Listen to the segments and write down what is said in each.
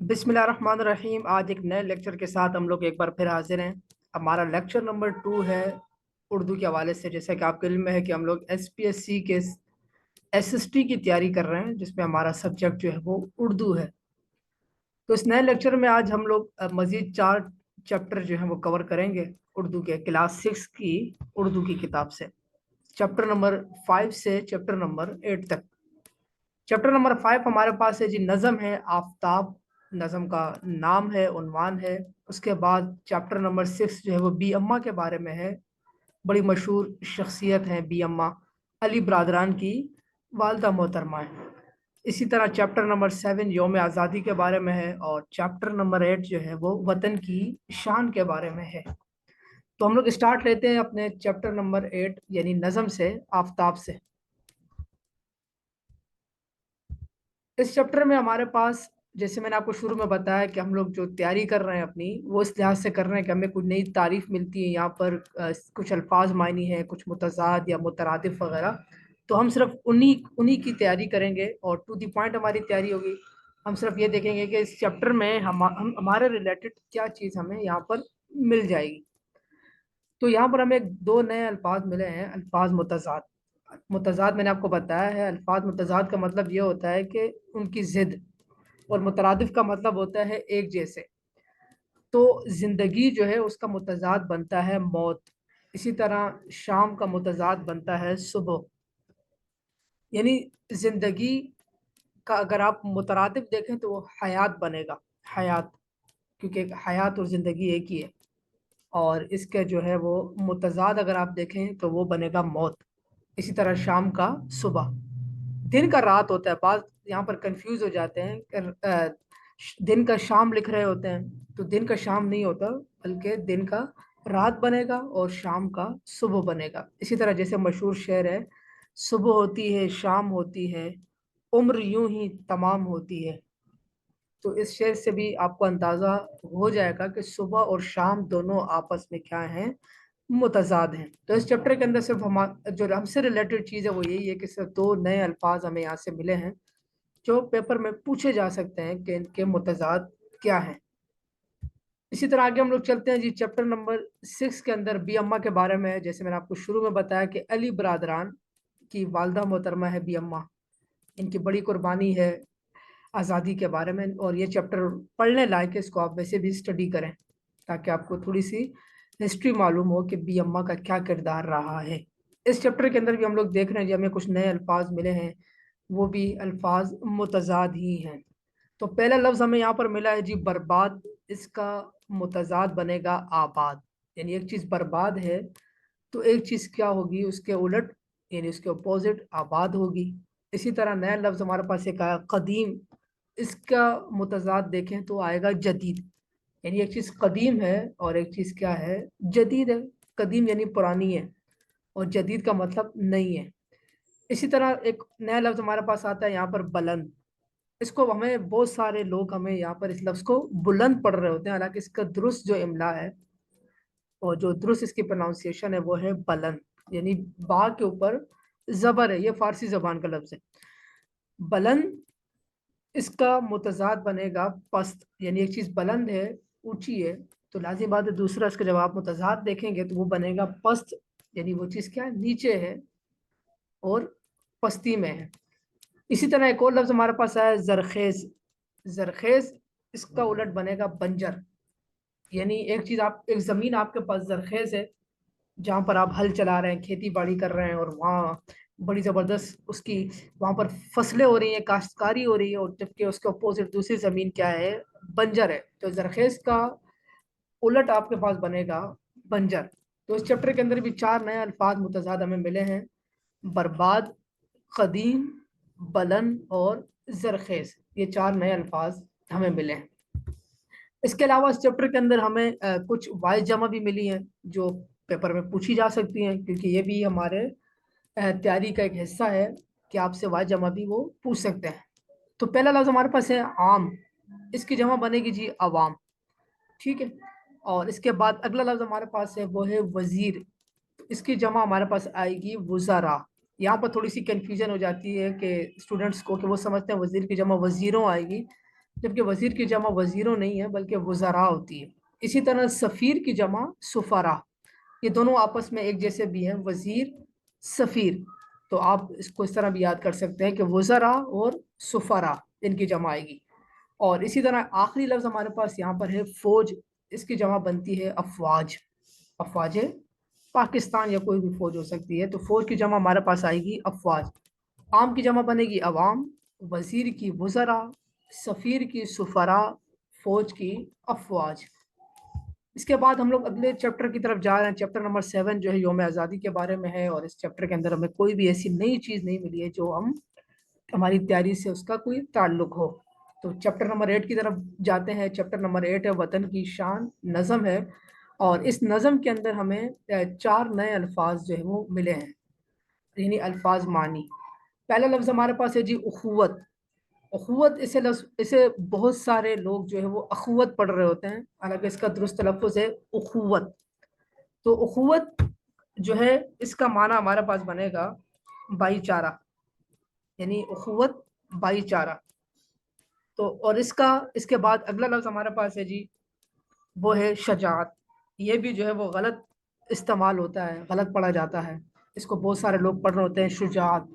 बिस्मिल्लाहिर्रहमानिर्रहीम। आज एक नए लेक्चर के साथ हम लोग एक बार फिर हाजिर हैं। हमारा लेक्चर नंबर 2 है उर्दू के हवाले से। जैसा कि आपको इल्म है कि हम लोग SPSC के SST की तैयारी कर रहे हैं, जिसमें हमारा सब्जेक्ट जो है वो उर्दू है। तो इस नए लेक्चर में आज हम लोग मज़ीद 4 चैप्टर जो हैं वो कवर करेंगे उर्दू के, क्लास 6 की उर्दू की किताब से, चैप्टर नंबर 5 से चैप्टर नंबर 8 तक। चैप्टर नंबर 5 हमारे पास है जी, नज़म है आफताब। नज़म का नाम है, उन्वान है। उसके बाद चैप्टर नंबर 6 जो है वो बी अम्मा के बारे में है। बड़ी मशहूर शख्सियत हैं बी अम्मा, अली ब्रादरान की वालदा मोहतरमा है। इसी तरह चैप्टर नंबर 7 यौम आज़ादी के बारे में है, और चैप्टर नंबर 8 जो है वो वतन की शान के बारे में है। तो हम लोग स्टार्ट लेते हैं अपने चैप्टर नंबर 8 यानी नज़म से, आफताब से। इस चैप्टर में हमारे पास, जैसे मैंने आपको शुरू में बताया कि हम लोग जो तैयारी कर रहे हैं अपनी, वो इस लिहाज से कर रहे हैं कि हमें कुछ नई तारीफ मिलती है यहाँ पर। कुछ अल्फाज मायनी है, कुछ मुतज़ाद या मुतरादिफ वगैरह। तो हम सिर्फ उन्हीं उन्हीं की तैयारी करेंगे और टू द पॉइंट हमारी तैयारी होगी। हम सिर्फ ये देखेंगे कि इस चैप्टर में हम हमारे रिलेटेड क्या चीज़ हमें यहाँ पर मिल जाएगी। तो यहाँ पर हमें 2 नए अल्फाज मिले हैं, अल्फाज मुतज़ाद। मुतज़ाद मैंने आपको बताया है, अल्फाज मुतज़ाद का मतलब ये होता है कि उनकी ज़िद, और मुतरादिफ का मतलब होता है एक जैसे। तो ज़िंदगी जो है उसका मुतज़ाद बनता है मौत। इसी तरह शाम का मुतज़ाद बनता है सुबह। यानी ज़िंदगी का अगर आप मुतरादिफ देखें तो वो हयात बनेगा, हयात, क्योंकि हयात और ज़िंदगी एक ही है। और इसके जो है वो मुतज़ाद अगर आप देखें तो वो बनेगा मौत। इसी तरह शाम का सुबह, दिन का रात होता है। बात यहाँ पर कंफ्यूज हो जाते हैं कि दिन का शाम लिख रहे होते हैं, तो दिन का शाम नहीं होता, बल्कि दिन का रात बनेगा और शाम का सुबह बनेगा। इसी तरह जैसे मशहूर शेर है, सुबह होती है शाम होती है, उम्र यूं ही तमाम होती है। तो इस शेर से भी आपको अंदाज़ा हो जाएगा कि सुबह और शाम दोनों आपस में क्या हैं, मुतज़ाद हैं। तो इस चैप्टर के अंदर सिर्फ हम जो हमसे रिलेटेड चीज़ है वो यही है कि सिर्फ 2 नए अल्फाज हमें यहाँ से मिले हैं जो पेपर में पूछे जा सकते हैं कि इनके मुतज़ाद क्या हैं। इसी तरह आगे हम लोग चलते हैं जी। चैप्टर नंबर 6 के अंदर बी अम्मा के बारे में है। जैसे मैंने आपको शुरू में बताया कि अली ब्रादरान की वालदा मोहतरमा है बी अम्मा, इनकी बड़ी कुर्बानी है आज़ादी के बारे में। और ये चैप्टर पढ़ने लायक है, इसको आप वैसे भी स्टडी करें ताकि आपको थोड़ी सी हिस्ट्री मालूम हो कि बी अम्मा का क्या किरदार रहा है। इस चैप्टर के अंदर भी हम लोग देख रहे हैं जी, हमें कुछ नए अल्फाज मिले हैं, वो भी अल्फाज मुतज़ाद ही हैं। तो पहला लफ्ज़ हमें यहाँ पर मिला है जी, बर्बाद। इसका मुतज़ाद बनेगा आबाद। यानी एक चीज़ बर्बाद है तो एक चीज़ क्या होगी, उसके उलट, यानी उसके अपोजिट आबाद होगी। इसी तरह नया लफ्ज़ हमारे पास एक आया, कदीम। इसका मुतज़ाद देखें तो आएगा जदीद। यानी एक चीज़ कदीम है और एक चीज़ क्या है, जदीद है। कदीम यानी पुरानी है, और जदीद का मतलब नहीं है। इसी तरह एक नया लफ्ज़ हमारे पास आता है यहाँ पर, बुलंद। इसको हमें बहुत सारे लोग हमें यहाँ पर इस लफ्ज़ को बुलंद पढ़ रहे होते हैं, हालांकि इसका दुरुस्त जो इमला है और जो दुरुस्त इसकी प्रोनाउंसिएशन है वो है बुलंद। यानी बा के ऊपर ज़बर है, ये फारसी ज़बान का लफ्ज़ है बुलंद। इसका मुतज़ाद बनेगा पस्त। यानी एक चीज़ बुलंद है, ऊंची है, तो लाजिम बात है दूसरा इसका जब आप मुतज़ाद देखेंगे तो वो बनेगा पस्त। यानी वो चीज़ क्या है, नीचे है और पस्ती में है। इसी तरह एक और लफ्ज़ हमारे पास आया, जरखेज़। जरखेज़, इसका उलट बनेगा बंजर। यानी एक चीज़, आप एक ज़मीन आपके पास जरखेज़ है, जहाँ पर आप हल चला रहे हैं, खेती बाड़ी कर रहे हैं, और वहाँ बड़ी ज़बरदस्त उसकी वहाँ पर फसलें हो रही हैं, काश्तकारी हो रही है, और जबकि उसके अपोजिट दूसरी ज़मीन क्या है, बंजर है। तो जरखेज़ का उलट आपके पास बनेगा बंजर। तो इस चैप्टर के अंदर भी 4 नए अल्फाज मुतज़ाद हमें मिले हैं, बर्बाद, कदीम, बुलंद और जरखेज़। ये 4 नए अल्फाज हमें मिले हैं। इसके अलावा इस चैप्टर के अंदर हमें कुछ वाइज जमा भी मिली हैं जो पेपर में पूछी जा सकती हैं, क्योंकि ये भी हमारे तैयारी का एक हिस्सा है कि आपसे वाइज जमा भी वो पूछ सकते हैं। तो पहला लफ्ज़ हमारे पास है आम। इसकी जमा बनेगी जी अवाम, ठीक है। और इसके बाद अगला लफ्ज़ हमारे पास है वो है वज़ीर। तो इसकी जमा हमारे पास आएगी वज़ारा। यहाँ पर थोड़ी सी कन्फ्यूजन हो जाती है कि स्टूडेंट्स को, कि वो समझते हैं वज़ीर की जमा वज़ीरों आएगी, जबकि वज़ीर की जमा वज़ीरों नहीं है बल्कि वज़रा होती है। इसी तरह सफ़ीर की जमा सुफ़रा, ये दोनों आपस में एक जैसे भी हैं, वज़ीर सफ़ीर। तो आप इसको इस तरह भी याद कर सकते हैं कि वज़रा और सुफ़रा इनकी जमा आएगी। और इसी तरह आखिरी लफ्ज़ हमारे पास यहाँ पर है फ़ौज, इसकी जमा बनती है अफ़वाज। अफ़वाज पाकिस्तान या कोई भी फ़ौज हो सकती है, तो फ़ौज की जमा हमारे पास आएगी अफ़वाज। आम की जमा बनेगी अवाम, वज़ीर की वज़रा, सफ़ीर की सुफ़रा, फ़ौज की अफ़वाज। इसके बाद हम लोग अगले चैप्टर की तरफ जा रहे हैं। चैप्टर नंबर 7 जो है यौम आज़ादी के बारे में है, और इस चैप्टर के अंदर हमें कोई भी ऐसी नई चीज़ नहीं मिली है जो हमारी तैयारी से उसका कोई ताल्लुक हो। तो चैप्टर नंबर 8 की तरफ जाते हैं। चैप्टर नंबर 8 है वतन की शान, नज़म है, और इस नज़म के अंदर हमें 4 नए अल्फाज जो है वो मिले हैं, यानी अल्फाज मानी। पहला लफ्ज़ हमारे पास है जी उखुवत। अखुवत, इसे बहुत सारे लोग जो है वो अखुवत पढ़ रहे होते हैं, हालांकि इसका दुरुस्त तलफ़्फ़ुज़ है उखुवत। तो उखुवत जो है इसका माना हमारे पास बनेगा भाईचारा, यानी उखुवत भाईचारा। तो और इसके बाद अगला लफ्ज़ हमारे पास है जी, वो है शजाअत। ये भी जो है वो गलत इस्तेमाल होता है, गलत पढ़ा जाता है। इसको बहुत सारे लोग पढ़ रहे होते हैं शुजाअत।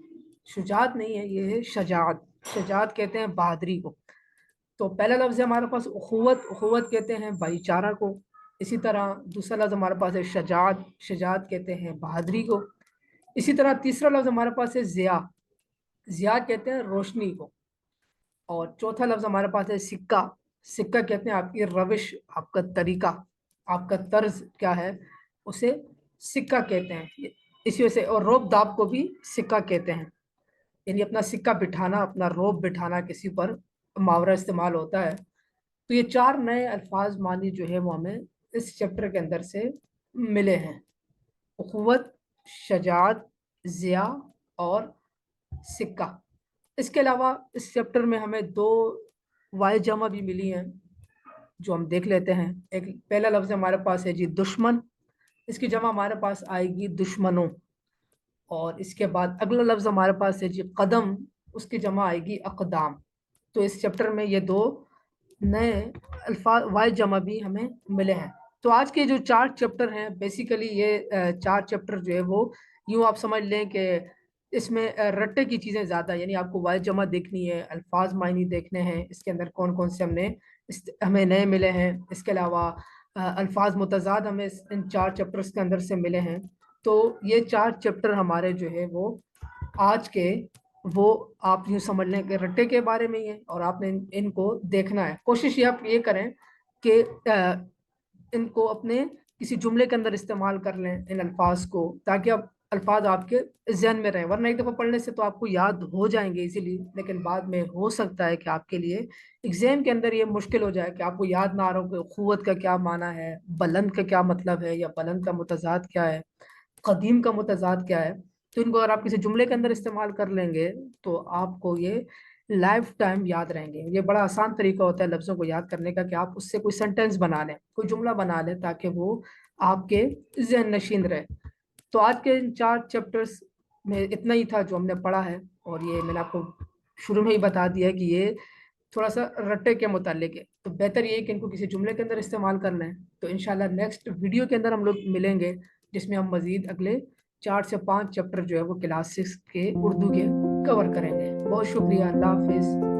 शुजाअत नहीं है, ये है शजाअत। शजाअत कहते हैं बहादुरी को। तो पहला लफ्ज़ है हमारे पास उखुवत, उखुवत कहते हैं भाईचारा को। इसी तरह दूसरा लफ्ज़ हमारे पास है शजाअत, शजाअत कहते हैं बहादुरी को। इसी तरह तीसरा लफ्ज़ हमारे पास है ज़िया, ज़िया कहते हैं रोशनी को। और चौथा लफ्ज़ हमारे पास है सिक्का, सिक्का कहते हैं आपकी रविश, आपका तरीका, आपका तर्ज क्या है, उसे सिक्का कहते हैं। इसी वजह से, और रोब दाब को भी सिक्का कहते हैं, यानी अपना सिक्का बिठाना, अपना रोब बिठाना किसी पर मुहावरा इस्तेमाल होता है। तो ये 4 नए अल्फाज मानी जो है वो हमें इस चैप्टर के अंदर से मिले हैं, उखुवत, शजाअत, ज़िया और सिक्का। इसके अलावा इस चैप्टर में हमें 2 वाय जमा भी मिली हैं, जो हम देख लेते हैं। एक पहला लफ्ज़ हमारे पास है जी दुश्मन, इसकी जमा हमारे पास आएगी दुश्मनों। और इसके बाद अगला लफ्ज़ हमारे पास है जी कदम, उसकी जमा आएगी अक़दाम। तो इस चैप्टर में ये 2 नए अल्फाज वाय जमा भी हमें मिले हैं। तो आज के जो 4 चैप्टर हैं, बेसिकली ये 4 चैप्टर जो है वो यूँ आप समझ लें कि इसमें रट्टे की चीज़ें ज़्यादा, यानी आपको वाय जमा देखनी है, अल्फाज मायनी देखने हैं, इसके अंदर कौन-कौन से हमें नए मिले हैं। इसके अलावा अल्फाज मुतज़ाद हमें इन 4 चैप्टर्स के अंदर से मिले हैं। तो ये 4 चैप्टर हमारे जो है वो आज के, वो आप यूँ समझ लें कि रट्टे के बारे में ही है, और आपने इनको देखना है। कोशिश ये आप ये करें कि इनको अपने किसी जुमले के अंदर इस्तेमाल कर लें इन अल्फाज को, ताकि अब अल्फाज आपके ज़हन में रहें। वरना एक दफ़ा पढ़ने से तो आपको याद हो जाएंगे इजीली, लेकिन बाद में हो सकता है कि आपके लिए एग्ज़ाम के अंदर ये मुश्किल हो जाए कि आपको याद ना आ रहा हो कि क़ुव्वत का क्या माना है, बुलंद का क्या मतलब है, या बुलंद का मुतज़ाद क्या है, कदीम का मुतज़ाद क्या है। तो इनको अगर आप किसी जुमले के अंदर इस्तेमाल कर लेंगे तो आपको ये लाइफ टाइम याद रहेंगे। ये बड़ा आसान तरीका होता है लफ्ज़ों को याद करने का, कि आप उससे कोई सेंटेंस बना लें, कोई जुमला बना लें, ताकि वो आपके ज़हन नशीन रहे। तो आज के इन 4 चैप्टर्स में इतना ही था जो हमने पढ़ा है, और ये मैंने आपको शुरू में ही बता दिया कि ये थोड़ा-सा रट्टे के मुतालिक है। तो बेहतर ये है कि इनको किसी जुमले के अंदर इस्तेमाल कर लें। तो इंशाल्लाह नेक्स्ट वीडियो के अंदर हम लोग मिलेंगे, जिसमें हम मज़ीद अगले 4 से 5 चैप्टर जो है वो क्लास 6 के उर्दू के कवर करेंगे। बहुत शुक्रिया, अल्लाह हाफ़िज़।